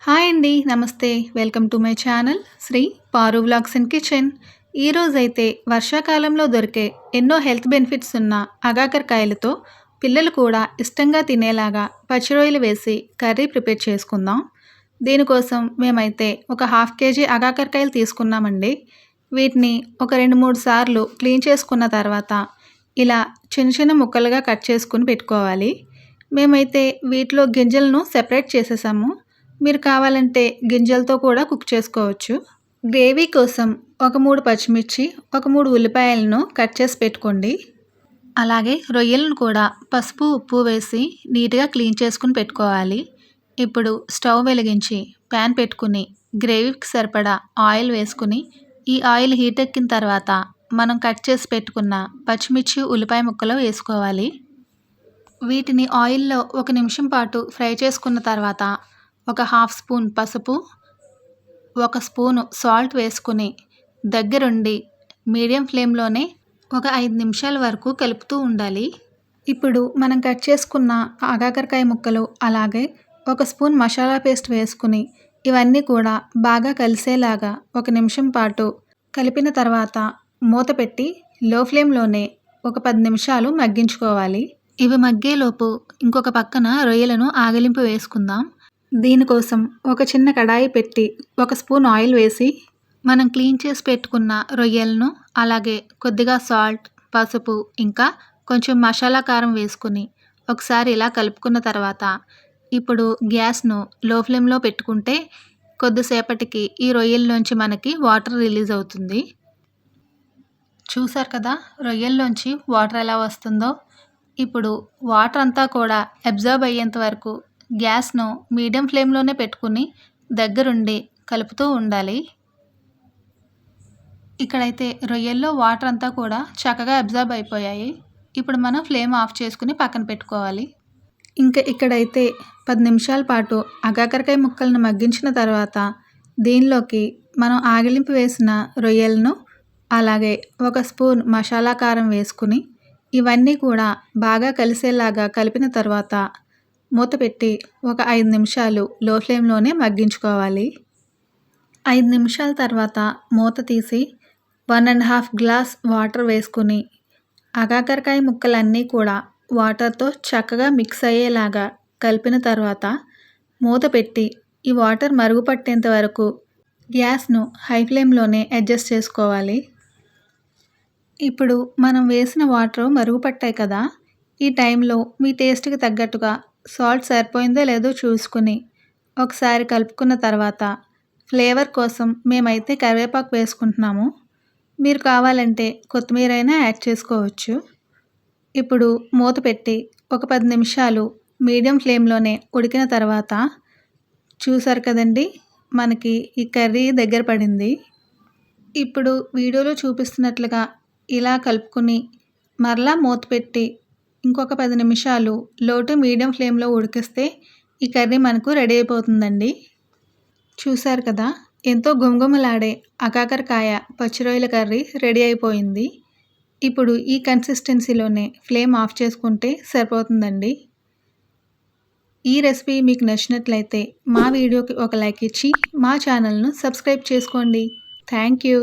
Hi అండి. నమస్తే. Welcome to my channel Sri Paru vlogs and kitchen. ఈరోజైతే వర్షాకాలంలో దొరికే ఎన్నో హెల్త్ బెనిఫిట్స్ ఉన్న అగాకరకాయలతో పిల్లలు కూడా ఇష్టంగా తినేలాగా పచ్చి రొయ్యలు వేసి కర్రీ ప్రిపేర్ చేసుకుందాం. దీనికోసం మేమైతే ఒక హాఫ్ కేజీ అగాకరకాయలు తీసుకున్నామండి. వీటిని ఒక 2-3 సార్లు క్లీన్ చేసుకున్న తర్వాత ఇలా చిన్న చిన్న ముక్కలుగా కట్ చేసుకుని పెట్టుకోవాలి. మేమైతే వీటిలో గింజలను సెపరేట్ చేసేసాము. మీరు కావాలంటే గింజలతో కూడా కుక్ చేసుకోవచ్చు. గ్రేవీ కోసం ఒక 3 పచ్చిమిర్చి, ఒక 3 ఉల్లిపాయలను కట్ చేసి పెట్టుకోండి. అలాగే రొయ్యలను కూడా పసుపు, ఉప్పు వేసి నీట్గా క్లీన్ చేసుకుని పెట్టుకోవాలి. ఇప్పుడు స్టవ్ వెలిగించి ప్యాన్ పెట్టుకుని గ్రేవీకి సరిపడా ఆయిల్ వేసుకుని ఈ ఆయిల్ హీట్ ఎక్కిన తర్వాత మనం కట్ చేసి పెట్టుకున్న పచ్చిమిర్చి, ఉల్లిపాయ ముక్కలు వేసుకోవాలి. వీటిని ఆయిల్లో 1 నిమిషం పాటు ఫ్రై చేసుకున్న తర్వాత ఒక హాఫ్ స్పూన్ పసుపు, 1 స్పూను సాల్ట్ వేసుకుని దగ్గరుండి మీడియం ఫ్లేమ్లోనే ఒక 5 నిమిషాల వరకు కలుపుతూ ఉండాలి. ఇప్పుడు మనం కట్ చేసుకున్న ఆగాకరకాయ ముక్కలు అలాగే 1 స్పూన్ మసాలా పేస్ట్ వేసుకుని ఇవన్నీ కూడా బాగా కలిసేలాగా 1 నిమిషం పాటు కలిపిన తర్వాత మూత పెట్టి లో ఫ్లేమ్లోనే ఒక 10 నిమిషాలు మగ్గించుకోవాలి. ఇవి మగ్గేలోపు ఇంకొక పక్కన రొయ్యలను ఆగలింపు వేసుకుందాం. దీనికోసం ఒక చిన్న కడాయి పెట్టి 1 స్పూన్ ఆయిల్ వేసి మనం క్లీన్ చేసి పెట్టుకున్న రొయ్యలను అలాగే కొద్దిగా సాల్ట్, పసుపు ఇంకా కొంచెం మసాలా కారం వేసుకుని ఒకసారి ఇలా కలుపుకున్న తర్వాత ఇప్పుడు గ్యాస్ను లో ఫ్లేమ్లో పెట్టుకుంటే కొద్దిసేపటికి ఈ రొయ్యల్లోంచి మనకి వాటర్ రిలీజ్ అవుతుంది. చూసారు కదా రొయ్యల్లోంచి వాటర్ ఎలా వస్తుందో. ఇప్పుడు వాటర్ అంతా కూడా అబ్జర్బ్ అయ్యేంత వరకు గ్యాస్ను మీడియం ఫ్లేమ్లోనే పెట్టుకుని దగ్గరుండి కలుపుతూ ఉండాలి. ఇక్కడైతే రొయ్యల్లో వాటర్ అంతా కూడా చక్కగా అబ్జర్బ్ అయిపోయాయి. ఇప్పుడు మనం ఫ్లేమ్ ఆఫ్ చేసుకుని పక్కన పెట్టుకోవాలి. ఇంకా ఇక్కడైతే 10 నిమిషాల పాటు అగాకరకాయ ముక్కలను మగ్గించిన తర్వాత దీనిలోకి మనం ఆగిలింపు వేసిన రొయ్యలను అలాగే 1 స్పూన్ మసాలా కారం వేసుకుని ఇవన్నీ కూడా బాగా కలిసేలాగా కలిపిన తర్వాత మూత పెట్టి ఒక 5 నిమిషాలు లో ఫ్లేమ్లోనే మగ్గించుకోవాలి. 5 నిమిషాల తర్వాత మూత తీసి 1½ గ్లాస్ వాటర్ వేసుకుని అగాకరకాయ ముక్కలన్నీ కూడా వాటర్తో చక్కగా మిక్స్ అయ్యేలాగా కలిపిన తర్వాత మూత పెట్టి ఈ వాటర్ మరుగు పట్టేంత వరకు గ్యాస్ను హై ఫ్లేమ్లోనే అడ్జస్ట్ చేసుకోవాలి. ఇప్పుడు మనం వేసిన వాటర్ మరుగు పట్టాయి కదా, ఈ టైంలో మీ టేస్ట్కి తగ్గట్టుగా సాల్ట్ సరిపోయిందో లేదో చూసుకుని ఒకసారి కలుపుకున్న తర్వాత ఫ్లేవర్ కోసం మేమైతే కరివేపాకు వేసుకుంటున్నాము. మీరు కావాలంటే కొత్తిమీర అయినా యాడ్ చేసుకోవచ్చు. ఇప్పుడు మూత పెట్టి ఒక 10 నిమిషాలు మీడియం ఫ్లేమ్లోనే ఉడికిన తర్వాత చూసారు కదండి, మనకి ఈ కర్రీ దగ్గర పడింది. ఇప్పుడు వీడియోలో చూపిస్తున్నట్లుగా ఇలా కలుపుకుని మరలా మూత పెట్టి ఇంకొక 10 నిమిషాలు లో టు మీడియం ఫ్లేమ్లో ఉడికిస్తే ఈ కర్రీ మనకు రెడీ అయిపోతుందండి. చూసారు కదా, ఎంతో గుమగుమలాడే అగాకరకాయ పచ్చి రొయ్యల కర్రీ రెడీ అయిపోయింది. ఇప్పుడు ఈ కన్సిస్టెన్సీలోనే ఫ్లేమ్ ఆఫ్ చేసుకుంటే సరిపోతుందండి. ఈ రెసిపీ మీకు నచ్చినట్లయితే మా వీడియోకి ఒక లైక్ ఇచ్చి మా ఛానల్ను సబ్స్క్రైబ్ చేసుకోండి. Thank you.